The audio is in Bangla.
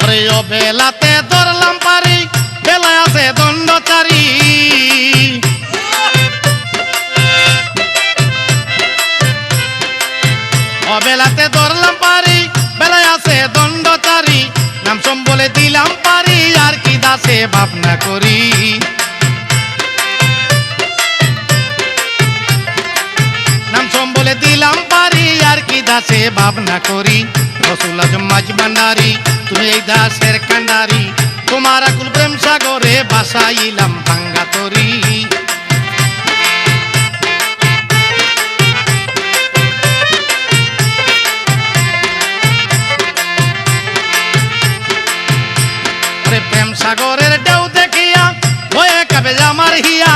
ওরে ও বেলাতে ধরলাম পারি বেলায় আছে দণ্ডচারী ও বেলাতে ধরলাম পারি বেলায় আছে দণ্ডচারী নাম সোম বলে দিলাম পারি আর কি দাসে ভাবনা করি নাম সোম বলে দিলাম পারি আর কি দাসে ভাবনা করি রসুল আজম মাঝ ভান্ডারি তুমি এই দাসের কান্ডারি তোমার আকুল প্রেম সাগরে বাসাইলাম ভাঙ্গা তরি প্রেম সাগরের ঢেউ দেখিয়া ভয়ে কাঁপে আমার হিয়া